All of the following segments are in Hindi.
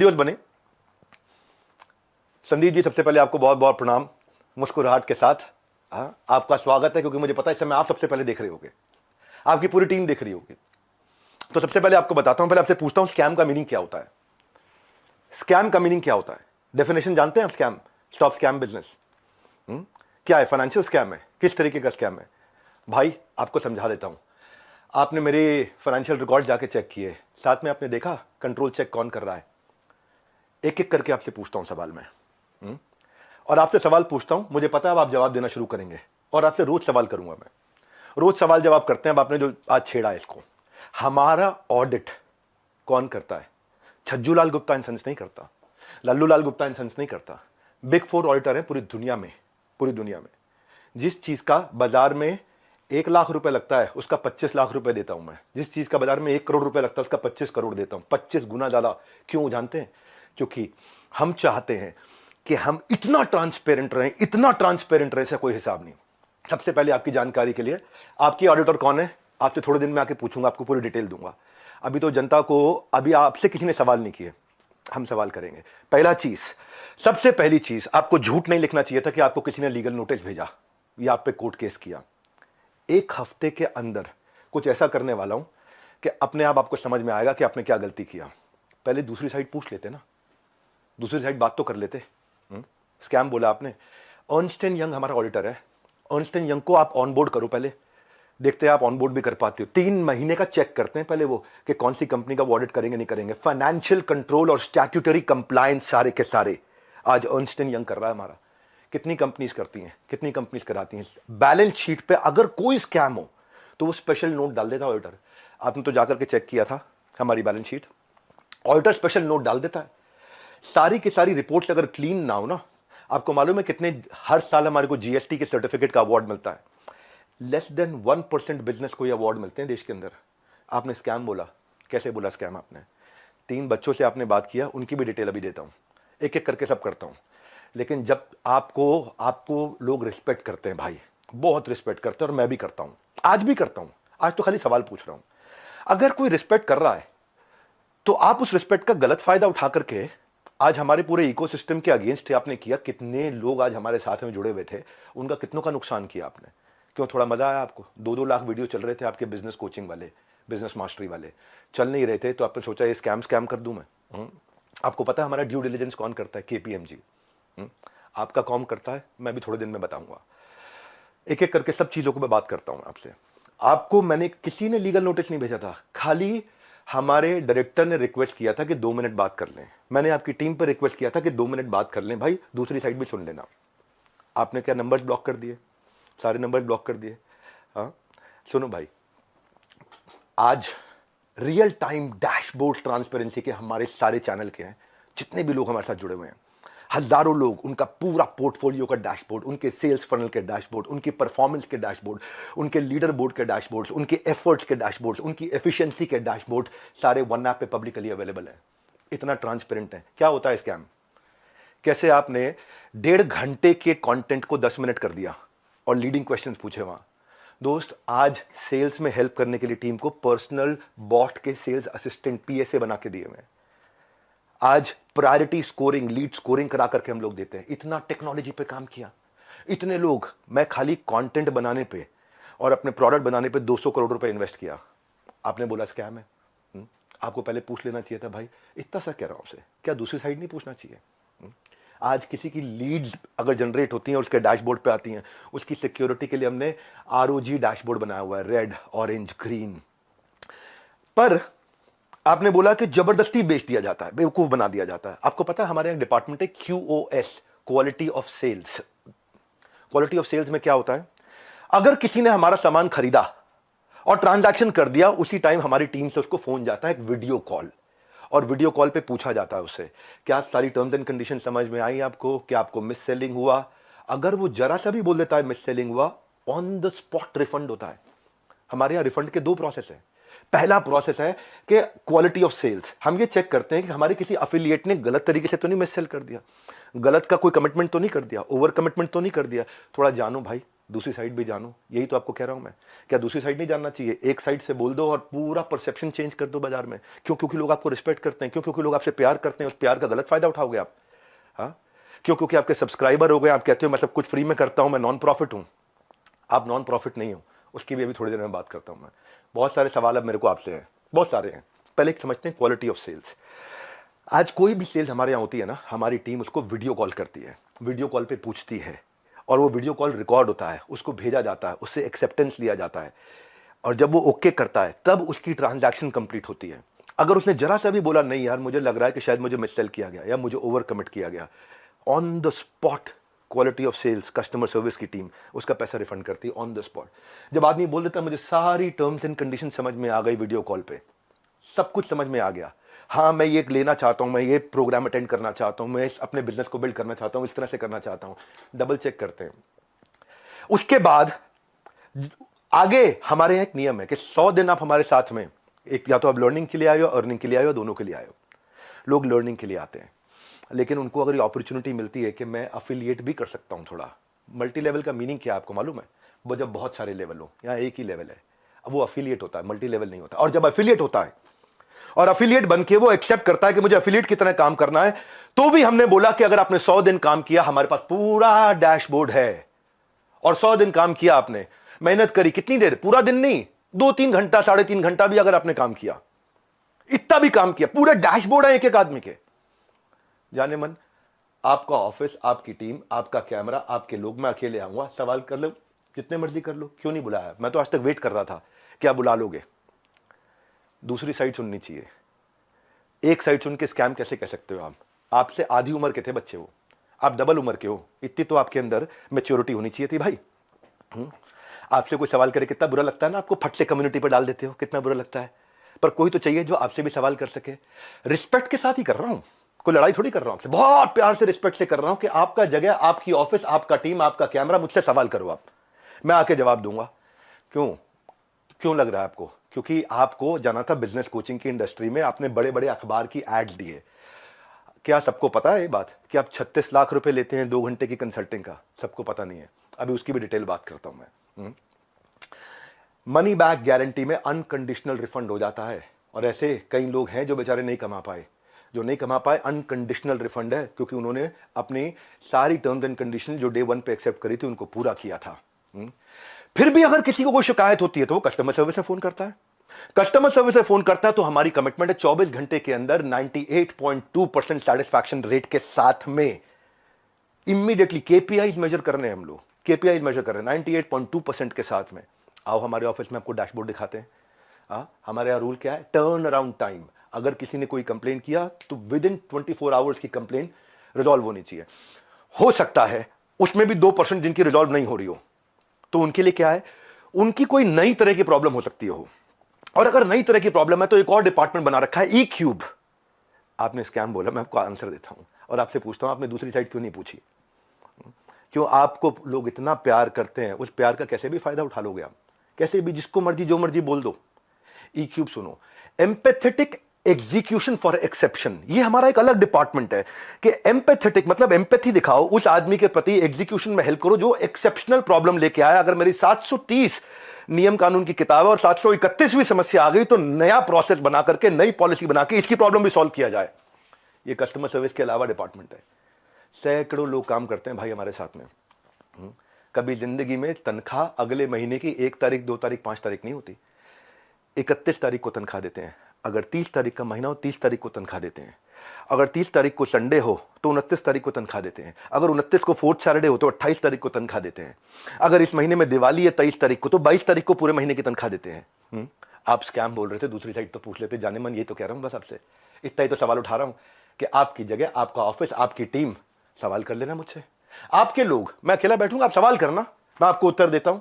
वीडियोस बने। संदीप जी, सबसे पहले आपको बहुत बहुत प्रणाम, मुस्कुराहट के साथ आपका स्वागत है, क्योंकि मुझे पता है इस समय आप सबसे पहले देख रहे होगे, आपकी पूरी टीम देख रही होगी। तो सबसे पहले आपको बताता हूं, पहले आपसे पूछता हूं स्कैम का मीनिंग क्या होता है। स्कैम का मीनिंग क्या होता है, डेफिनेशन जानते हैं आप? स्कैम, स्टॉप स्कैम बिजनेस क्या है? फाइनेंशियल स्कैम है? किस तरीके का स्कैम है भाई? आपको समझा देता हूं। आपने मेरे फाइनेंशियल रिकॉर्ड जाके चेक किए, साथ में आपने देखा कंट्रोल चेक कौन कर रहा है? एक एक करके आपसे पूछता हूं सवाल में, और आपसे सवाल पूछता हूं, मुझे पता है अब आप जवाब देना शुरू करेंगे, और आपसे रोज सवाल करूंगा मैं। रोज सवाल जवाब करते हैं। अब आपने जो आज छेड़ा है इसको, हमारा ऑडिट कौन करता है? छज्जू लाल गुप्ता एंड सन्स नहीं करता, लल्लू लाल गुप्ता एंड सन्स नहीं करता। बिग 4 ऑडिटर है पूरी दुनिया में। पूरी दुनिया में जिस चीज का बाजार में 1 लाख रुपए लगता है, उसका 25 लाख रुपए देता हूं मैं। जिस चीज का बाजार में 1 करोड़ रुपए लगता है, उसका 25 करोड़ देता हूं। 25 गुना ज्यादा। क्यों जानते हैं? क्योंकि हम चाहते हैं कि हम इतना ट्रांसपेरेंट रहें, इतना ट्रांसपेरेंट रहे, इसका कोई हिसाब नहीं। सबसे पहले आपकी जानकारी के लिए, आपकी ऑडिटर कौन है? आपसे थोड़े दिन में आके पूछूंगा, आपको पूरी डिटेल दूंगा। अभी तो जनता को, अभी आपसे किसी ने सवाल नहीं किए, हम सवाल करेंगे। पहला चीज, सबसे पहली चीज, आपको झूठ नहीं लिखना चाहिए था कि आपको किसी ने लीगल नोटिस भेजा या आप पे कोर्ट केस किया। 1 हफ्ते के अंदर कुछ ऐसा करने वाला हूं कि अपने आप आपको समझ में आएगा कि आपने क्या गलती किया। पहले दूसरी साइड पूछ लेते ना, दूसरी साइड बात तो कर लेते। स्कैम बोला आपने, अर्नस्ट एंड यंग हमारा ऑडिटर है। अर्नस्ट एंड यंग को आप ऑनबोर्ड करो, पहले देखते हैं आप ऑनबोर्ड भी कर पाते हो। 3 महीने का चेक करते हैं पहले वो, कि कौन सी कंपनी का वो ऑडिट करेंगे नहीं करेंगे। फाइनेंशियल कंट्रोल और स्टैट्यूटरी कंप्लायंस सारे के सारे आज अर्नस्ट एंड यंग कर रहा है हमारा। कितनी कंपनीज करती हैं, कितनी कंपनीज कराती हैं? बैलेंस शीट पे अगर कोई स्कैम हो तो वो स्पेशल नोट डाल देता ऑडिटर। आपने तो जाकर के चेक किया था हमारी balance sheet, auditor special note डाल देता है। सारी की सारी रिपोर्ट्स अगर क्लीन ना हो ना, आपको मालूम है कितने हर साल हमारे को जीएसटी के सर्टिफिकेट का अवार्ड मिलता है? लेस देन 1% बिजनेस को ये अवार्ड मिलते हैं देश के अंदर। आपने स्कैम बोला, कैसे बोला स्कैम आपने? 3 बच्चों से आपने बात किया, उनकी भी डिटेल अभी देता हूं, एक एक करके सब करता हूं। लेकिन जब आपको लोग रिस्पेक्ट करते हैं भाई, बहुत रिस्पेक्ट करते हैं, और मैं भी करता हूं, आज भी करता हूं। आज तो खाली सवाल पूछ रहा हूं। अगर कोई रिस्पेक्ट कर रहा है तो आप उस रिस्पेक्ट का गलत फायदा उठा करके आज हमारे पूरे इकोसिस्टम के अगेंस्ट आपने किया। कितने लोग आज हमारे साथ में जुड़े हुए थे, उनका कितनों का नुकसान किया आपने। क्यों? थोड़ा मजा आया आपको? 2-2 लाख वीडियो चल रहे थे आपके बिजनेस कोचिंग वाले, बिजनेस मास्टरी वाले, चल नहीं रहे थे, तो आपने सोचा ये स्कैम कर दूं मैं। आपको पता है हमारा ड्यू डिलिजेंस कौन करता है? केपीएमजी। आपका कौन करता है? मैं भी थोड़े दिन में बताऊंगा। एक एक करके सब चीजों को मैं बात करता हूं आपसे। आपको मैंने, किसी ने लीगल नोटिस नहीं भेजा था, खाली हमारे डायरेक्टर ने रिक्वेस्ट किया था कि 2 मिनट बात कर लें। मैंने आपकी टीम पर रिक्वेस्ट किया था कि 2 मिनट बात कर लें भाई, दूसरी साइड भी सुन लेना। आपने क्या नंबर्स ब्लॉक कर दिए? सारे नंबर्स ब्लॉक कर दिए। हाँ, सुनो भाई, आज रियल टाइम डैशबोर्ड ट्रांसपेरेंसी के हमारे सारे चैनल के हैं, जितने भी लोग हमारे साथ जुड़े हुए हैं, हजारों लोग, उनका पूरा पोर्टफोलियो का डैशबोर्ड, उनके सेल्स फनल के डैशबोर्ड, उनकी परफॉर्मेंस के डैशबोर्ड, उनके लीडर बोर्ड के डैशबोर्ड, उनके एफर्ट्स के डैशबोर्ड, उनकी एफिशिएंसी के डैशबोर्ड, सारे वन ऐप पे पब्लिकली अवेलेबल है। इतना ट्रांसपेरेंट है। क्या होता है स्कैम? कैसे आपने 1.5 घंटे के कंटेंट को 10 मिनट कर दिया और लीडिंग क्वेश्चंस पूछे वहां। दोस्त, आज सेल्स में हेल्प करने के लिए टीम को पर्सनल बॉट के सेल्स असिस्टेंट पीएसए बना के दिए हुए हैं। आज प्रायोरिटी स्कोरिंग, लीड स्कोरिंग करा करके हम लोग देते हैं। इतना टेक्नोलॉजी पे काम किया, इतने लोग, मैं खाली कंटेंट बनाने पे और अपने प्रोडक्ट बनाने पे 200 करोड़ रुपए इन्वेस्ट किया। आपने बोला स्कैम है? आपको पहले पूछ लेना चाहिए था भाई। इतना सा कह रहा हूं आपसे, क्या दूसरी साइड नहीं पूछना चाहिए? आज किसी की लीड्स अगर जनरेट होती हैं और उसके डैशबोर्ड पे आती हैं, उसकी सिक्योरिटी के लिए हमने आरओजी डैशबोर्ड बनाया हुआ है, रेड, ऑरेंज, ग्रीन। पर आपने बोला कि जबरदस्ती बेच दिया जाता है, बेवकूफ बना दिया जाता है। आपको पता है हमारे एक डिपार्टमेंट है QoS, quality of sales. Quality of sales में क्या होता है? अगर किसी ने हमारा सामान खरीदा और ट्रांजैक्शन कर दिया, उसी टाइम हमारी टीम से उसको फोन जाता है, एक वीडियो कॉल, और वीडियो कॉल पे पूछा जाता है उससे, क्या सारी टर्म्स एंड कंडीशन समझ में आई आपको? क्या आपको मिस सेलिंग हुआ? अगर वो जरा सा भी बोल देता है मिस सेलिंग हुआ, ऑन द स्पॉट रिफंड होता है। हमारे यहां रिफंड के 2 प्रोसेस है। पहला प्रोसेस है कि क्वालिटी ऑफ सेल्स, हम ये चेक करते हैं कि हमारे किसी अफिलिएट ने गलत तरीके से तो नहीं मिस सेल कर दिया, गलत का कोई कमिटमेंट तो नहीं कर दिया, ओवर कमिटमेंट तो नहीं कर दिया। थोड़ा जानो भाई, दूसरी साइड भी जानो, यही तो आपको कह रहा हूं मैं। क्या दूसरी साइड नहीं जानना चाहिए? एक साइड से बोल दो और पूरा परसेप्शन चेंज कर दो बाजार में। क्यों? क्योंकि लोग आपको रिस्पेक्ट करते हैं। क्यों? क्योंकि लोग आपसे प्यार करते हैं। उस प्यार का गलत फायदा उठाओगे आप? हाँ, क्यों? क्योंकि आपके सब्सक्राइबर हो गए, आप कहते हो मैं सब कुछ फ्री में करता हूं, मैं नॉन प्रॉफिट हूं। आप नॉन प्रॉफिट नहीं हो, उसकी भी अभी थोड़ी देर में बात करता हूं मैं। बहुत सारे सवाल अब मेरे को आपसे हैं, बहुत सारे हैं। पहले एक समझते हैं क्वालिटी ऑफ सेल्स। आज कोई भी सेल्स हमारे यहाँ होती है ना, हमारी टीम उसको वीडियो कॉल करती है, वीडियो कॉल पे पूछती है, और वो वीडियो कॉल रिकॉर्ड होता है, उसको भेजा जाता है, उससे एक्सेप्टेंस लिया जाता है, और जब वो ओके करता है तब उसकी ट्रांजैक्शन कंप्लीट होती है। अगर उसने जरा सा भी बोला नहीं यार मुझे लग रहा है कि शायद मुझे मिससेल किया गया या मुझे ओवर कमिट किया गया, on the spot quality of sales customer service की टीम उसका पैसा रिफंड करती है ऑन द स्पॉट। जब आदमी बोल देता है मुझे सारी टर्म्स एंड कंडीशन समझ में आ गई वीडियो कॉल पे, सब कुछ समझ में आ गया, हाँ मैं ये लेना चाहता हूं, मैं ये प्रोग्राम अटेंड करना चाहता हूं, मैं अपने बिजनेस को बिल्ड करना चाहता हूं, इस तरह से करना चाहता हूं, डबल चेक करते हैं। उसके बाद आगे हमारे यहाँ एक नियम है कि 100 दिन आप हमारे साथ में, एक या तो आप लर्निंग के लिए आए हो, अर्निंग के लिए आए हो, दोनों के लिए आए हो। लोग लर्निंग के लिए आते हैं, लेकिन उनको अगर ये अपॉर्चुनिटी मिलती है कि मैं अफिलिएट भी कर सकता हूं थोड़ा। मल्टी लेवल का मीनिंग क्या है आपको मालूम है? वो जब बहुत सारे लेवल हो, यहाँ एक ही लेवल है, अब वो अफिलिएट होता है, मल्टी लेवल नहीं होता। और जब अफिलिएट होता है और अफिलिएट बनके वो एक्सेप्ट करता है कि मुझे अफिलिएट की तरह काम करना है, तो भी हमने बोला कि अगर आपने 100 दिन काम किया, हमारे पास पूरा डैशबोर्ड है। और 100 दिन काम किया आपने, मेहनत करी, कितनी देर? पूरा दिन नहीं, 2-3 घंटा, 3.5 घंटा भी अगर आपने काम किया, इतना भी काम किया, पूरे डैशबोर्ड है एक एक आदमी के। जाने मन, आपका ऑफिस, आपकी टीम, आपका कैमरा, आपके लोग, मैं अकेले आऊंगा, सवाल कर लो जितने मर्जी कर लो, क्यों नहीं बुलाया? मैं तो आज तक वेट कर रहा था, क्या बुला लोगे? दूसरी साइड सुननी चाहिए। एक साइड सुन के स्कैम कैसे कह सकते हो आप? आपसे आधी उम्र के थे बच्चे वो, आप डबल उम्र के हो, इतनी तो आपके अंदर मैच्योरिटी होनी चाहिए थी भाई। आपसे कोई सवाल करे कितना बुरा लगता है ना आपको, फट से कम्युनिटी पर डाल देते हो, कितना बुरा लगता है। पर कोई तो चाहिए जो आपसे भी सवाल कर सके। रिस्पेक्ट के साथ ही कर रहा हूं, कोई लड़ाई थोड़ी कर रहा हूं आपसे, बहुत प्यार से रिस्पेक्ट से कर रहा हूं कि आपका जगह, आपकी ऑफिस, आपका टीम, आपका कैमरा, मुझसे सवाल करो आप, मैं आके जवाब दूंगा। क्यों? क्यों लग रहा है आपको? क्योंकि आपको जाना था बिजनेस कोचिंग की इंडस्ट्री में, आपने बड़े बड़े अखबार की एड्स दिए। क्या सबको पता है ये बात कि आप 36 लाख रुपए लेते हैं 2 घंटे की कंसल्टिंग का? सबको पता नहीं है, अभी उसकी भी डिटेल बात करता हूं मैं। मनी बैक गारंटी में अनकंडीशनल रिफंड हो जाता है, और ऐसे कई लोग हैं जो बेचारे नहीं कमा पाए, जो नहीं कमा पाए, अनकंडीशनल रिफंड है, क्योंकि उन्होंने अपनी सारी टर्म्स एंड कंडीशन जो डे 1 पे एक्सेप्ट करी थी उनको पूरा किया था। फिर भी अगर किसी को कोई शिकायत होती है तो वो कस्टमर सर्विस से फोन करता है। कस्टमर सर्विस से फोन करता है तो हमारी कमिटमेंट है 24 घंटे के अंदर 98.2% सेटिस्फैक्शन रेट के साथ में इमीडिएटली केपीआईज मेजर कर रहे हैं हम लोग, केपीआईज मेजर कर रहे हैं 98.2% के साथ में। आओ हमारे ऑफिस में आपको डैशबोर्ड दिखाते हैं। हमारे यहाँ रूल क्या है? Turn around time. अगर किसी ने कोई कंप्लेन किया तो विद इन 24 आवर्स की कंप्लेन रिजॉल्व होनी चाहिए। हो सकता है उसमें भी 2% जिनकी रिजॉल्व नहीं हो रही हो, तो उनके लिए क्या है, उनकी कोई नई तरह की प्रॉब्लम हो सकती हो, और अगर नई तरह की प्रॉब्लम है तो एक और डिपार्टमेंट बना रखा है, ई क्यूब। आपने स्कैम बोला, मैं आपको आंसर देता हूं और आपसे पूछता हूं आपने दूसरी साइड क्यों नहीं पूछी? क्यों? आपको लोग इतना प्यार करते हैं, उस प्यार का कैसे भी फायदा उठा लोगे आप, कैसे भी, जिसको मर्जी जो मर्जी बोल दो। ई क्यूब सुनो, एम्पैथेटिक एग्जीक्यूशन फॉर एक्सेप्शन, ये हमारा एक अलग डिपार्टमेंट है कि एम्पैथेटिक मतलब एम्पैथी दिखाओ उस आदमी के प्रति, एग्जीक्यूशन में हेल्प करो जो एक्सेप्शनल प्रॉब्लम लेके आया। अगर मेरी 730 नियम कानून की किताब है और 731वीं समस्या आ गई तो नया प्रोसेस बना करके, नई पॉलिसी बना के इसकी प्रॉब्लम भी सॉल्व किया जाए। ये कस्टमर सर्विस के अलावा डिपार्टमेंट है। सैकड़ों लोग काम करते हैं भाई हमारे साथ में। कभी जिंदगी में तनख्वाह अगले महीने की 1 तारीख, 2 तारीख, 5 तारीख नहीं होती, 31 तारीख को तनख्वाह देते हैं। अगर 30 तारीख का महीना हो 30 तारीख को तनख्वाह देते हैं। अगर 30 तारीख को संडे हो तो 29 तारीख को तनख्वाह देते हैं। अगर 29 को फोर्थ सैटरडे हो तो 28 तारीख को तनख्वाह देते हैं। अगर इस महीने में दिवाली है 23 तारीख को तो 22 तारीख को पूरे महीने की तनख्वाह देते हैं। आप स्कैम बोल रहे थे, दूसरी साइड तो पूछ लेते। जाने मन ये तो कह रहा हूं बस आपसे, इतना ही तो सवाल उठा रहा हूं कि आपकी जगह, आपका ऑफिस, आपकी टीम, सवाल कर लेना मुझसे। आपके लोग, मैं अकेला बैठूंगा, आप सवाल करना, मैं आपको उत्तर देता हूं।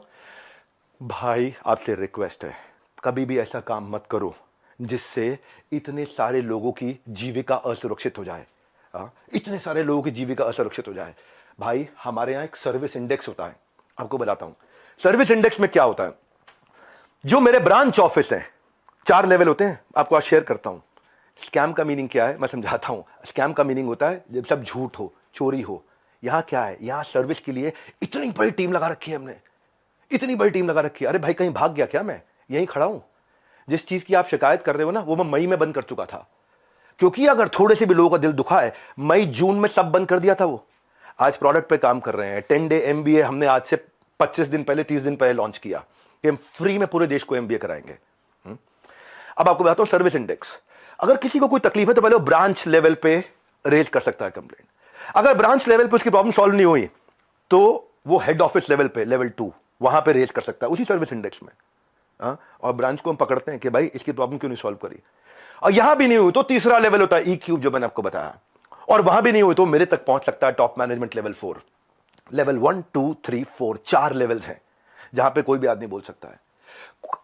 भाई आपसे रिक्वेस्ट है, कभी भी ऐसा काम मत करो जिससे इतने सारे लोगों की जीविका असुरक्षित हो जाए। इतने सारे लोगों की जीविका असुरक्षित हो जाए। भाई हमारे यहां एक सर्विस इंडेक्स होता है, आपको बताता हूं। सर्विस इंडेक्स में क्या होता है? जो मेरे ब्रांच ऑफिस है, 4 लेवल होते हैं, आपको आज शेयर करता हूं। स्कैम का मीनिंग क्या है मैं समझाता हूं। स्कैम का मीनिंग होता है जब सब झूठ हो, चोरी हो। यहां क्या है, यहां सर्विस के लिए इतनी बड़ी टीम लगा रखी है हमने, इतनी बड़ी टीम लगा रखी है। अरे भाई, कहीं भाग गया क्या? मैं यहीं खड़ा हूं। जिस चीज की आप शिकायत कर रहे हो ना, वो मैं मई में बंद कर चुका था, क्योंकि अगर थोड़े से भी लोगों का दिल दुखा है, मई जून में सब बंद कर दिया था वो। आज प्रोडक्ट पे काम कर रहे हैं। 10 डे MBA हमने आज से 25 दिन पहले, 30 दिन पहले लॉन्च किया कि हम फ्री में पूरे देश को MBA कराएंगे। अब आपको बताता हूं सर्विस इंडेक्स। अगर किसी को कोई तकलीफ है तो पहले वो ब्रांच लेवल पे रेज कर सकता है कंप्लेंट। अगर ब्रांच लेवल पे उसकी प्रॉब्लम सॉल्व नहीं हुई तो वो हेड ऑफिस लेवल पे, लेवल 2, वहां पे रेज कर सकता है उसी सर्विस इंडेक्स में। और ब्रांच को हम पकड़ते हैं कि भाई इसकी प्रॉब्लम क्यों नहीं सॉल्व करी। और यहां भी नहीं हुई तो तीसरा लेवल होता है E-क्यूब, जो मैंने आपको बताया। और वहां भी नहीं हुई तो मेरे तक पहुंच सकता है top management level 4। Level 1, 2, 3, 4, 4 levels हैं जहां पे कोई भी आदमी बोल सकता है।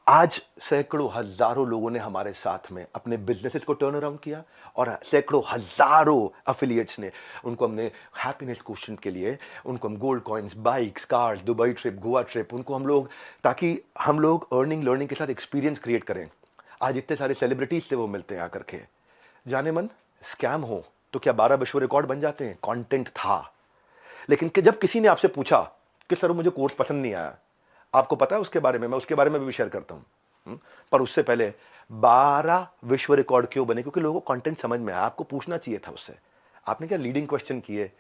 आज सैकड़ों हजारों लोगों ने हमारे साथ में अपने बिजनेसेस को टर्न अराउंड किया, और सैकड़ों हजारों एफिलिएट्स ने, उनको हमने हैप्पीनेस क्वेश्चन के लिए, उनको हम gold coins, bikes, cars, Dubai trip, Goa trip, उनको हम लोग, ताकि हम लोग अर्निंग लर्निंग के साथ एक्सपीरियंस क्रिएट करें। आज इतने सारे सेलिब्रिटीज से वो मिलते हैं आकर के। जाने मन स्कैम हो तो क्या 12 विश्व रिकॉर्ड बन जाते हैं? कंटेंट था। लेकिन जब किसी ने आपसे पूछा कि सर मुझे कोर्स पसंद नहीं आया, आपको पता है उसके बारे में, मैं उसके बारे में भी शेयर करता हूं। पर उससे पहले 12 विश्व रिकॉर्ड क्यों बने? क्योंकि लोगों को कंटेंट समझ में आया। आपको पूछना चाहिए था उससे। आपने क्या लीडिंग क्वेश्चन किए?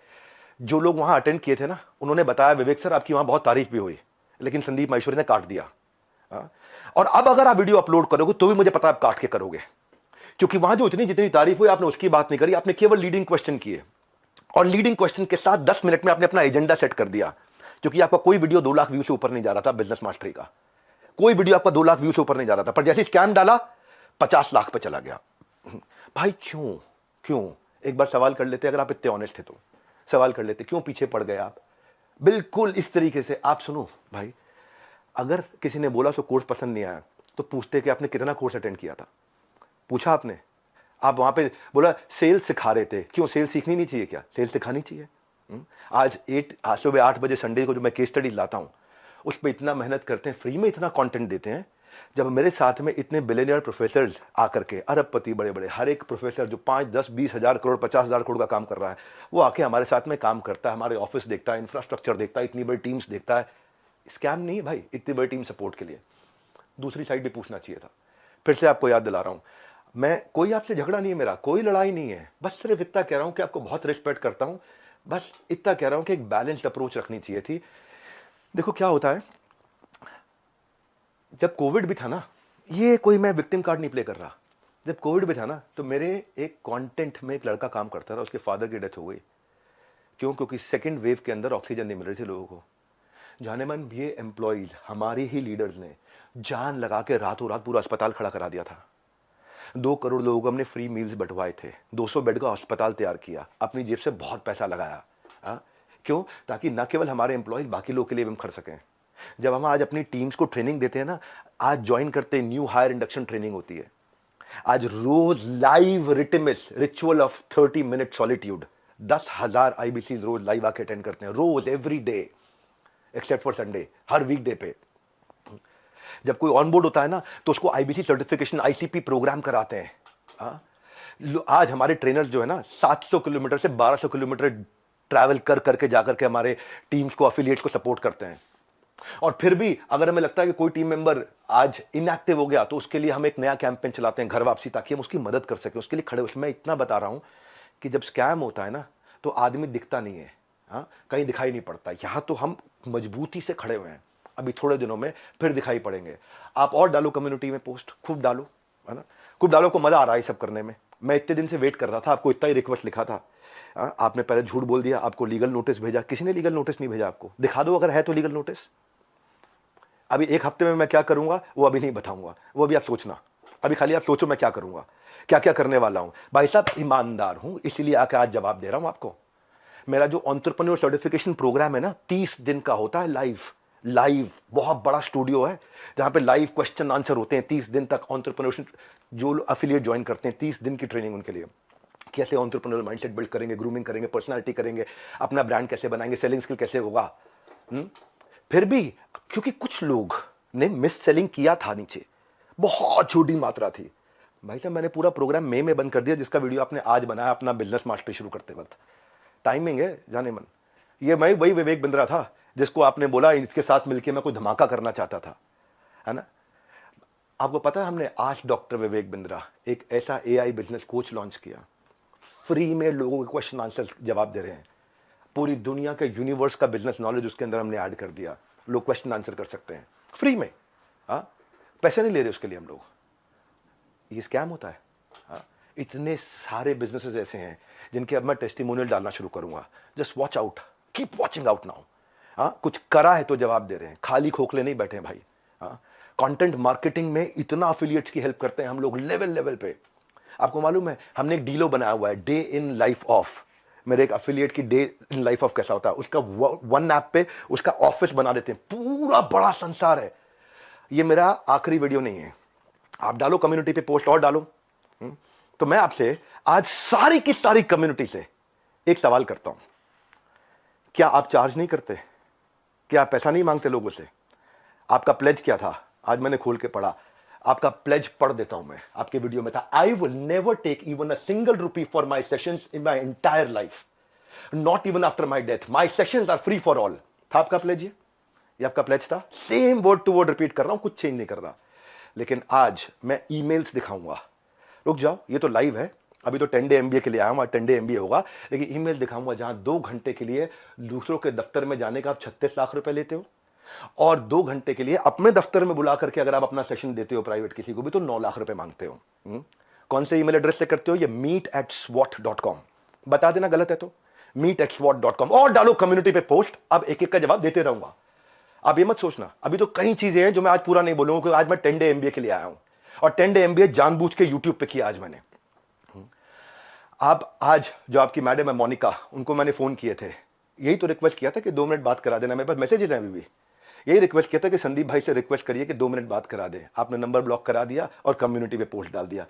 जो लोग वहां अटेंड किए थे ना, उन्होंने बताया विवेक सर आपकी वहां बहुत तारीफ भी हुई, लेकिन संदीप माहेश्वरी ने काट दिया। और अब अगर आप वीडियो अपलोड करोगे तो भी मुझे पता है आप काट के करोगे, क्योंकि वहां जो इतनी जितनी तारीफ हुई आपने उसकी बात नहीं करी, आपने केवल लीडिंग क्वेश्चन किए। और लीडिंग क्वेश्चन के साथ 10 मिनट में आपने अपना एजेंडा सेट कर दिया, क्योंकि आपका कोई वीडियो 2 लाख व्यू से ऊपर नहीं जा रहा था। बिजनेस मास्टरी का कोई वीडियो आपका 2 लाख व्यू से ऊपर नहीं जा रहा था, पर जैसे स्कैम डाला 50 लाख पे चला गया। भाई क्यों? क्यों? एक बार सवाल कर लेते, अगर आप इतने ऑनेस्ट थे तो सवाल कर लेते, क्यों पीछे पड़ गए आप? बिल्कुल इस तरीके से आप सुनो भाई, अगर किसी ने बोला सो कोर्स पसंद नहीं आया तो पूछते कि आपने कितना कोर्स अटेंड किया था। पूछा आपने? आप वहां पे बोला सेल्स सिखा रहे थे, क्यों? सेल्स सीखनी नहीं चाहिए क्या? सेल्स सिखानी चाहिए। आज सुबह 8 बजे संडे को जो मैं केस स्टडीज लाता हूं, उस पर इतना मेहनत करते हैं, फ्री में इतना कंटेंट देते हैं। जब मेरे साथ में इतने बिलियनियर प्रोफेसर्स आकर के, अरबपति बड़े बड़े, हर एक प्रोफेसर जो 5, 10, 20 हजार करोड़, 50 हजार करोड़ का काम कर रहा है, वो आके हमारे साथ में काम करता है, हमारे ऑफिस देखता है, इंफ्रास्ट्रक्चर देखता है, इतनी बड़ी टीम्स देखता है। स्कैम नहीं है भाई, इतनी बड़ी टीम सपोर्ट के लिए। दूसरी साइड भी पूछना चाहिए था। फिर से आपको याद दिला रहा हूं, मैं कोई आपसे झगड़ा नहीं है, मेरा कोई लड़ाई नहीं है, बस सिर्फ इतना कह रहा हूं कि आपको बहुत रिस्पेक्ट करता हूं, बस इतना कह रहा हूं कि एक बैलेंस्ड अप्रोच रखनी चाहिए थी। देखो क्या होता है, जब कोविड भी था ना, ये कोई मैं विक्टिम कार्ड नहीं प्ले कर रहा, जब कोविड भी था ना, तो मेरे एक कंटेंट में एक लड़का काम करता था, उसके फादर की डेथ हो गई। क्यों? क्योंकि सेकेंड वेव के अंदर ऑक्सीजन नहीं मिल रही थी लोगों को। जाने मन ये एम्प्लॉइज, हमारे ही लीडर्स ने जान लगा के रातों रात पूरा अस्पताल खड़ा करा दिया था। 2 करोड़ लोगों को हमने फ्री मील्स बंटवाए थे, 200 बेड का अस्पताल तैयार किया, अपनी जेब से बहुत पैसा लगाया। क्यों? ताकि न केवल हमारे एम्प्लॉइज, बाकी लोगों के लिए भी हम खड़ सकें। जब हम आज अपनी टीम्स को ट्रेनिंग देते हैं ना, आज ज्वाइन करते हैं, न्यू हायर इंडक्शन ट्रेनिंग होती है, आज रोज लाइव रिटिमिस ritual of 30 minute solitude, 10,000 IBC रोज लाइव आके अटेंड करते हैं, रोज, every day except for Sunday, हर वीकडे पे। जब कोई ऑनबोर्ड होता है ना, तो उसको IBC सर्टिफिकेशन, ICP प्रोग्राम कराते हैं। आज हमारे ट्रेनर्स जो है ना, 700 किलोमीटर से 1200 किलोमीटर ट्रैवल कर करके जाकर के हमारे टीम्स को, एफिलिएट्स को सपोर्ट करते हैं। और फिर भी अगर हमें लगता है कि कोई टीम मेंबर आज इनएक्टिव हो गया, तो उसके लिए हम एक नया कैंपेन चलाते हैं, घर वापसी, ताकि हम उसकी मदद कर सकें, उसके लिए खड़े। मैं इतना बता रहा हूं कि जब स्कैम होता है ना, तो आदमी दिखता नहीं है, कहीं दिखाई नहीं पड़ता। यहां तो हम मजबूती से खड़े हुए हैं, अभी थोड़े दिनों में फिर दिखाई पड़ेंगे। आप और डालो कम्युनिटी में पोस्ट, खूब डालो, है ना, खूब डालो, को मजा आ रहा है सब करने में। मैं इतने दिन से वेट कर रहा था, आपको इतना ही रिक्वेस्ट लिखा था, आपने पहले झूठ बोल दिया, आपको लीगल नोटिस भेजा। किसी ने लीगल नोटिस नहीं भेजा आपको, दिखा दो अगर है तो लीगल नोटिस। अभी 1 हफ्ते में मैं क्या करूंगा वो अभी नहीं बताऊंगा, वो अभी आप सोचना, अभी खाली आप सोचो मैं क्या करूंगा, क्या क्या करने वाला हूं। भाई साहब ईमानदार हूं, इसलिए आके आज जवाब दे रहा हूं आपको। मेरा जो एंटरप्रेन्योर सर्टिफिकेशन प्रोग्राम है ना, 30 दिन का होता है, लाइव बहुत बड़ा स्टूडियो है जहां पे लाइव क्वेश्चन आंसर होते हैं 30 दिन तक। एंटरप्रेन्योरशिप जो एफिलिएट ज्वाइन करते हैं, 30 दिन की ट्रेनिंग उनके लिए, कैसे एंटरप्रेन्योर माइंडसेट बिल्ड करेंगे, ग्रूमिंग करेंगे, पर्सनालिटी करेंगे, अपना ब्रांड कैसे बनाएंगे, सेलिंग स्किल कैसे होगा। फिर भी क्योंकि कुछ लोग ने मिस सेलिंग किया था, नीचे बहुत छोटी मात्रा थी। भाई साहब मैंने पूरा प्रोग्राम मई में बंद कर दिया, जिसका वीडियो आपने आज बनाया अपना बिजनेस मास्टरी शुरू करते वक्त। टाइमिंग है जाने मन। ये मैं वही विवेक बिंद्रा था जिसको आपने बोला इसके साथ मिलकर मैं कोई धमाका करना चाहता था, है ना। आपको पता है हमने आज डॉक्टर विवेक बिंद्रा एक ऐसा एआई बिजनेस कोच लॉन्च किया, फ्री में लोगों के क्वेश्चन आंसर जवाब दे रहे हैं। पूरी दुनिया के यूनिवर्स का बिजनेस नॉलेज उसके अंदर हमने ऐड कर दिया, लोग क्वेश्चन आंसर कर सकते हैं फ्री में। हाँ, पैसे नहीं ले रहे उसके लिए हम लोग। ये स्कैम होता है। हाँ, इतने सारे बिजनेसेस ऐसे हैं जिनके अब मैं टेस्टिमोनियल डालना शुरू करूंगा। Just watch out, keep watching out now. हाँ, कुछ करा है तो जवाब दे रहे हैं, खाली खोखले नहीं बैठे भाई। हाँ, कंटेंट मार्केटिंग में इतना अफिलिएट्स की हेल्प करते हैं हम लोग लेवल लेवल पे। आपको मालूम है हमने एक डीलो बनाया हुआ है, डे इन लाइफ ऑफ। मेरे एक अफिलिएट की डे इन लाइफ ऑफ कैसा होता है, उसका वन ऐप पे उसका ऑफिस बना देते हैं, पूरा बड़ा संसार है। ये मेरा आखिरी वीडियो नहीं है, आप डालो कम्युनिटी पे पोस्ट और डालो। तो मैं आपसे आज सारी की सारी कम्युनिटी से एक सवाल करता हूं, क्या आप चार्ज नहीं करते? क्या आप पैसा नहीं मांगते लोगों से? आपका प्लेज क्या था? आज मैंने खोल के पढ़ा, आपका प्लेज पढ़ देता हूं मैं। आपके वीडियो में था, I will never take even a single rupee for my sessions in my entire life, not even after my death, my sessions are free for all. था आपका प्लेज? ये आपका प्लेज था। Same word to word repeat कर रहा हूं, कुछ चेंज नहीं कर रहा। लेकिन आज मैं ईमेल्स दिखाऊंगा। रुक जाओ, ये तो लाइव है, अभी तो 10 डे MBA के लिए आया हूं, 10 डे MBA होगा, लेकिन ईमेल दिखाऊंगा जहां 2 घंटे के लिए दूसरों के दफ्तर में जाने का आप 36 लाख रुपए लेते हो, और 2 घंटे के लिए अपने दफ्तर में बुला करके अगर आप अपना सेशन देते हो प्राइवेट किसी को भी तो 9 लाख रुपए मांगते हो। कौन से ईमेल एड्रेस से करते हो? ये meet@swat.com। बता देना गलत है तो meet@swat.com, और डालो कम्युनिटी पे पोस्ट। अब एक एक का जवाब देते रहूंगा। आप ये मत सोचना, अभी तो कई चीजें हैं जो मैं आज पूरा नहीं बोलूंगा, क्योंकि आज मैं 10 डे MBA के लिए आया हूं, और 10 डे MBA जानबूझ के यूट्यूब पे किया आज मैंने। आप आज जो आपकी मैडम है मोनिका, उनको मैंने फोन किए थे, यही तो रिक्वेस्ट किया था कि 2 मिनट बात करा देना। मेरे पास मैसेजेस हैं अभी भी, यही रिक्वेस्ट किया था कि संदीप भाई से रिक्वेस्ट करिए कि 2 मिनट बात करा दे। आपने नंबर ब्लॉक करा दिया और कम्युनिटी पे पोस्ट डाल दिया।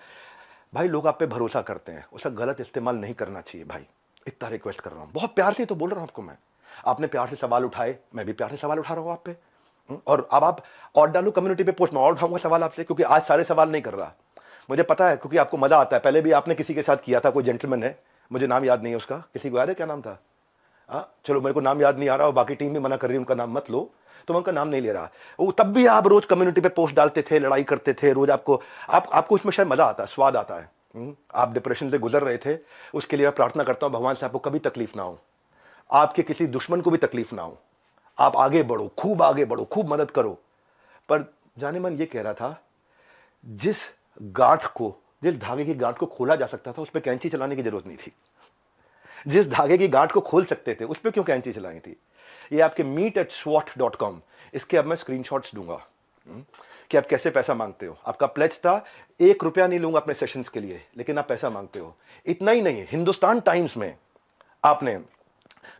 भाई लोग आप पे भरोसा करते हैं, उसका गलत इस्तेमाल नहीं करना चाहिए भाई। इतना रिक्वेस्ट कर रहा हूं, बहुत प्यार से तो बोल रहा हूं आपको मैं। आपने प्यार से सवाल उठाए, मैं भी प्यार से सवाल उठा रहा हूं आप पे। और अब आप और डालो कम्युनिटी पे पोस्ट, मैं और उठाऊंगा सवाल आपसे, क्योंकि आज सारे सवाल नहीं कर रहा, मुझे पता है, क्योंकि आपको मजा आता है। पहले भी आपने किसी के साथ किया था, कोई जेंटलमैन है, मुझे नाम याद नहीं है उसका, किसी को याद है क्या नाम था? चलो मेरे को नाम याद नहीं आ रहा, और बाकी टीम भी मना कर रही है उनका नाम मत लो, तो मैं उनका नाम नहीं ले रहा। वो तब भी आप रोज कम्युनिटी पे पोस्ट डालते थे, लड़ाई करते थे रोज। आपको उसमें शायद मजा आता है, स्वाद आता है। आप डिप्रेशन से गुजर रहे थे, उसके लिए मैं प्रार्थना करता हूं भगवान से आपको कभी तकलीफ ना हो, आपके किसी दुश्मन को भी तकलीफ ना हो, आप आगे बढ़ो, खूब आगे बढ़ो, खूब मदद करो। पर जाने मन ये कह रहा था, जिस धागे की गांठ को खोला जा सकता था उस पर कैंची चलाने की जरूरत नहीं थी। जिस धागे की गांठ को खोल सकते थे उस पर क्यों कैंची चलानी थी? ये आपके meet@swat.com, इसके अब मैं स्क्रीनशॉट्स दूंगा कि आप कैसे पैसा मांगते हो। आपका प्लेज था 1 रुपया नहीं लूंगा अपने सेशंस के लिए, लेकिन आप पैसा मांगते हो। इतना ही नहीं, हिंदुस्तान टाइम्स में आपने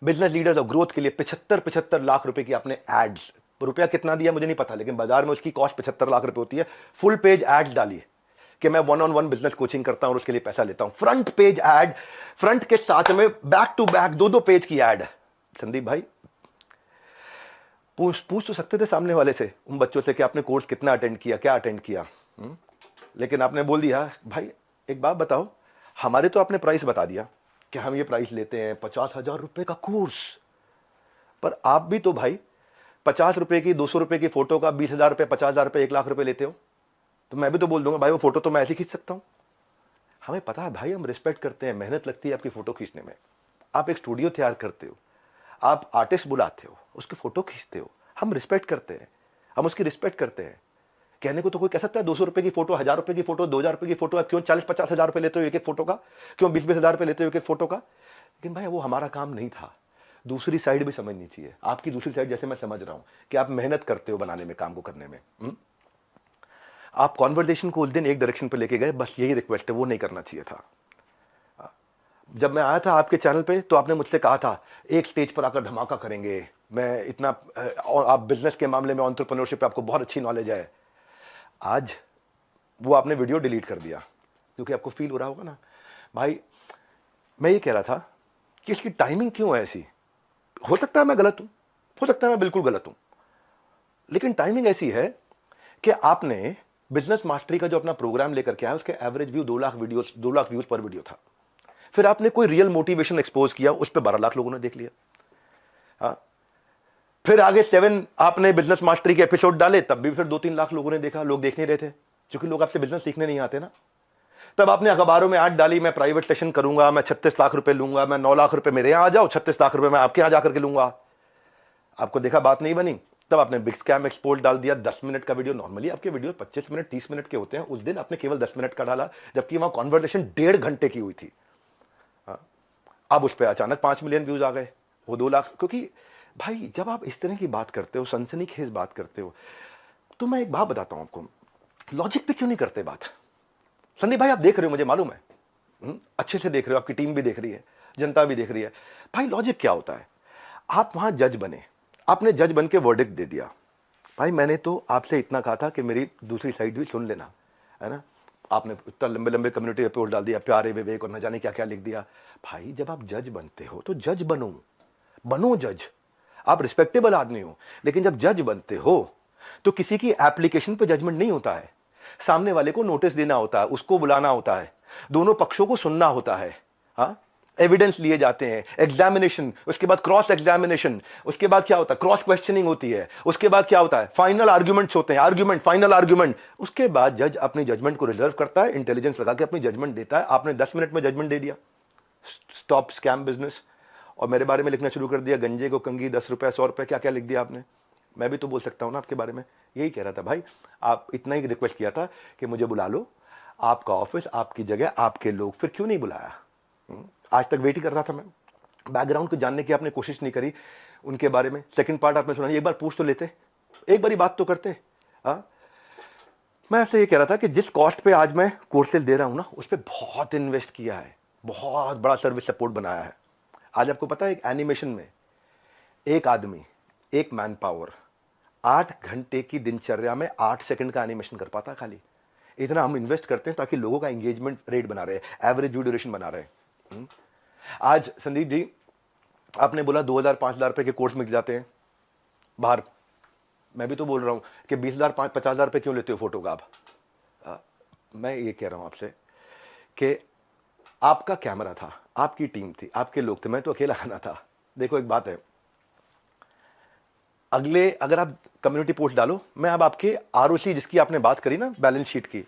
बिजनेस लीडर्स ऑफ ग्रोथ के लिए 75 लाख रुपए की आपने एड्स, रुपया कितना दिया मुझे नहीं पता, लेकिन बाजार में उसकी कॉस्ट 75 लाख रुपए होती है। फुल पेज एड्स डाली कि मैं 1-on-1 बिजनेस कोचिंग करता हूं और उसके लिए पैसा लेता हूं। फ्रंट पेज एड, फ्रंट के साथ में बैक टू बैक 2-2 पेज की एड। संदीप भाई पूछ तो सकते थे सामने वाले से, उन बच्चों से कि आपने कोर्स कितना अटेंड किया, क्या अटेंड किया, लेकिन आपने बोल दिया भाई एक बात बताओ, हमारे तो आपने प्राइस बता दिया कि हम ये प्राइस लेते हैं 50,000 रुपए का कोर्स, पर आप भी तो भाई 50 रुपए की, 200 रुपए की फोटो का 20,000 रुपए, 50,000 रुपए, 1 लाख रुपए लेते हो। तो मैं भी तो बोल दूंगा भाई वो फोटो तो मैं ऐसे खींच सकता हूं। हमें पता है भाई, हम रिस्पेक्ट करते हैं, मेहनत लगती है आपकी फोटो खींचने में। आप एक स्टूडियो तैयार करते हो, आप आर्टिस्ट बुलाते हो, उसकी फोटो खींचते हो, हम रिस्पेक्ट करते हैं, हम उसकी रिस्पेक्ट करते हैं। कहने को तो कोई कह सकता है 200 रुपए की फोटो, 1000 रुपए की फोटो, 2000 रुपए की फोटो, आप क्यों 40-50 हजार रुपए लेते हो एक एक फोटो का, क्यों 20-20 हजार रुपए लेते हो एक एक फोटो का? लेकिन भाई वो हमारा काम नहीं था। दूसरी साइड भी समझनी चाहिए, आपकी दूसरी साइड जैसे मैं समझ रहा हूं कि आप मेहनत करते हो बनाने में, काम को करने में। आप कॉन्वर्सेशन को उस दिन एक डायरेक्शन पे लेके गए, बस यही रिक्वेस्ट है, वो नहीं करना चाहिए था। जब मैं आया था आपके चैनल पे तो आपने मुझसे कहा था एक स्टेज पर आकर धमाका करेंगे, मैं इतना, आप बिजनेस के मामले में, एंटरप्रेन्योरशिप पे आपको बहुत अच्छी नॉलेज है। आज वो आपने वीडियो डिलीट कर दिया, क्योंकि आपको फील हो रहा होगा ना भाई। मैं ये कह रहा था कि इसकी टाइमिंग क्यों है ऐसी? हो सकता है मैं गलत हूं, हो सकता है मैं बिल्कुल गलत हूं, लेकिन टाइमिंग ऐसी है कि आपने बिजनेस मास्टरी का जो अपना प्रोग्राम लेकर के आया, उसके एवरेज व्यू 2 लाख व्यूज पर वीडियो था। फिर आपने कोई रियल मोटिवेशन एक्सपोज किया, उस पर 12 लाख लोगों ने देख लिया। हाँ, फिर आगे 7 आपने बिजनेस मास्टरी के एपिसोड डाले, तब भी फिर 2-3 लाख लोगों ने देखा। लोग देख नहीं रहे थे क्योंकि लोग आपसे बिजनेस सीखने नहीं आते ना। तब आपने अखबारों में ऐड डाली, मैं प्राइवेट सेशन करूंगा, मैं 36 लाख रुपए लूंगा, मैं 9 लाख रुपए मेरे यहां आ जाओ, 36 लाख रुपए मैं आपके यहां जाकर के लूंगा। आपको देखा बात नहीं बनी, तब आपने बिग स्कैम एक्सपोर्ट डाल दिया। 10 मिनट का वीडियो, नॉर्मली आपके वीडियो 25 मिनट 30 मिनट के होते हैं, उस दिन आपने केवल 10 मिनट का डाला, जबकि वहां कॉन्वर्सेशन 1.5 घंटे की हुई थी। अब उस पर अचानक 5 मिलियन व्यूज आ गए, वो 2 लाख। क्योंकि भाई जब आप इस तरह की बात करते हो, सनसनीखेज बात करते हो, तो मैं एक बात बताता हूं आपको, लॉजिक पे क्यों नहीं करते बात। संदीप भाई आप देख रहे हो, मुझे मालूम है, अच्छे से देख रहे हो, आपकी टीम भी देख रही है, जनता भी देख रही है। भाई लॉजिक क्या होता है, आप वहां जज बने, आपने जज बन के वर्डिक्ट दे दिया। भाई मैंने तो आपसे इतना कहा था कि मेरी दूसरी साइड भी सुन लेना, है ना। आपने इतना लंबे लंबे कम्युनिटी रिपोर्ट डाल दिया, प्यारे विवेक और न जाने क्या क्या लिख दिया। भाई जब आप जज बनते हो तो जज बनो जज। आप रिस्पेक्टेबल आदमी हो, लेकिन जब जज बनते हो तो किसी की एप्लीकेशन पे जजमेंट नहीं होता है। सामने वाले को नोटिस देना होता है, उसको बुलाना होता है, दोनों पक्षों को सुनना होता है। हाँ, एविडेंस लिए जाते हैं, एग्जामिनेशन, उसके बाद क्रॉस एग्जामिनेशन, उसके बाद क्या होता है, क्रॉस क्वेश्चनिंग होती है, उसके बाद क्या होता है, फाइनल आर्ग्यूमेंट्स होते हैं, आर्ग्यूमेंट, फाइनल आर्ग्यूमेंट। उसके बाद जज अपनी जजमेंट को रिजर्व करता है, इंटेलिजेंस लगा के अपनी जजमेंट देता है। आपने 10 मिनट में जजमेंट दे दिया, स्टॉप स्कैम बिजनेस, और मेरे बारे में लिखना शुरू कर दिया, गंजे को कंगी 10 रुपए 100 रुपए, क्या क्या लिख दिया आपने। मैं भी तो बोल सकता हूं ना आपके बारे में, यही कह रहा था भाई। आप इतना ही रिक्वेस्ट किया था कि मुझे बुला लो, आपका ऑफिस, आपकी जगह, आपके लोग, फिर क्यों नहीं बुलाया। आज तक वेट ही कर रहा था मैं, बैकग्राउंड को जानने की आपने कोशिश नहीं करी उनके बारे में। सेकंड पार्ट आपने सुना, एक बार पूछ तो लेते, एक बारी बात तो करते। मैं आपसे ये कह रहा था कि जिस कॉस्ट पे आज मैं कोर्सेज दे रहा हूं ना, उस पर बहुत इन्वेस्ट किया है, बहुत बड़ा सर्विस सपोर्ट बनाया है। आज आपको पता है, एक एनिमेशन में एक आदमी, एक मैन पावर 8 घंटे की दिनचर्या में 8 सेकंड का एनिमेशन कर पाता। खाली इतना हम इन्वेस्ट करते हैं ताकि लोगों का एंगेजमेंट रेट बना रहे, एवरेज व्यू ड्यूरेशन बना रहे। आज संदीप जी आपने बोला 2,000-5,000 रुपए के कोर्स मिल जाते हैं बाहर। मैं भी तो बोल रहा हूं कि 20,000-50,000 रुपए क्यों लेते हो फोटो का आप। मैं ये कह रहा हूं आपसे कि आपका कैमरा था, आपकी टीम थी, आपके लोग थे, मैं तो अकेला आना था। देखो एक बात है, अगले अगर आप कम्युनिटी पोस्ट डालो, मैं अब आपके आरओसी जिसकी आपने बात करी ना, बैलेंस शीट की,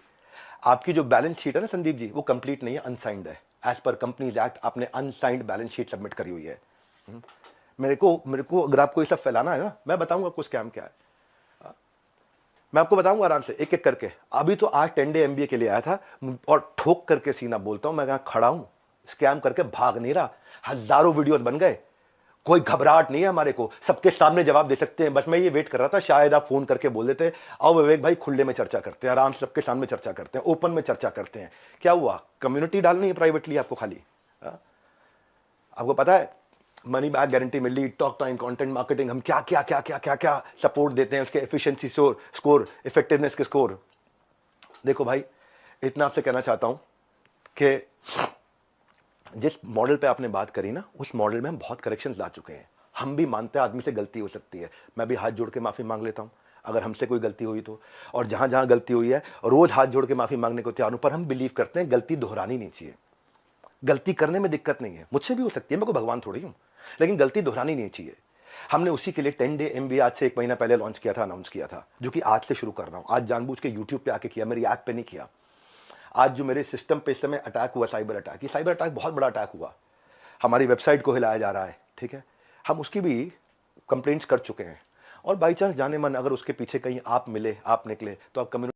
आपकी जो बैलेंस शीट है ना संदीप जी, वो कंप्लीट नहीं है, अनसाइंड है। एज पर कंपनीज एक्ट आपने अनसाइंड बैलेंस शीट सबमिट करी हुई है। मेरे को अगर आपको ये सब फैलाना है ना, मैं बताऊंगा आपको स्कैम क्या है, मैं आपको बताऊंगा आराम से एक एक करके। अभी तो आज 10 डे MBA के लिए आया था और ठोक करके सीना बोलता हूं, मैं यहां खड़ा हूं, स्कैम करके भाग नहीं रहा। हजारों वीडियोस बन गए, कोई घबराहट नहीं है हमारे को, सबके सामने जवाब दे सकते हैं। बस मैं ये वेट कर रहा था, शायद आप फोन करके बोल देते, आओ विवेक भाई खुले में चर्चा करते हैं, आराम से सबके सामने चर्चा करते हैं, ओपन में चर्चा करते हैं। क्या हुआ, कम्युनिटी डालनी है प्राइवेटली आपको खाली। आपको पता है मनी बैक गारंटी मिल रही, टॉक टाइम, कंटेंट मार्केटिंग, हम क्या क्या क्या क्या क्या क्या सपोर्ट देते हैं, उसके एफिशिएंसी स्कोर, इफेक्टिवनेस के स्कोर। देखो भाई इतना आपसे कहना चाहता हूं कि जिस मॉडल पे आपने बात करी ना, उस मॉडल में हम बहुत करेक्शंस ला चुके हैं। हम भी मानते हैं आदमी से गलती हो सकती है, मैं भी हाथ जोड़ के माफी मांग लेता हूं अगर हमसे कोई गलती हुई तो। और जहां जहां गलती हुई है रोज हाथ जोड़ के माफी मांगने को तैयार हूं, पर हम बिलीव करते हैं गलती दोहरानी नहीं चाहिए। गलती करने में दिक्कत नहीं है, मुझसे भी हो सकती है, मैं कोई भगवान थोड़ी हूं, लेकिन गलती दोहरानी नहीं चाहिए। हमने उसी के लिए 10 डे MBA आज से 1 महीना पहले लॉन्च किया था, अनाउंस किया था, जो कि आज से शुरू कर रहा हूं। आज जानबूझ के YouTube पे आके किया, मेरी ऐप पे नहीं किया। आज जो मेरे सिस्टम पे इस समय अटैक हुआ, साइबर अटैक, ये साइबर अटैक बहुत बड़ा अटैक हुआ, हमारी वेबसाइट को हिलाया जा रहा है, ठीक है, हम उसकी भी कंप्लेंट्स कर चुके हैं। और बाई चांस जाने मन अगर उसके पीछे कहीं आप मिले, आप निकले, तो आप कम्युनिटी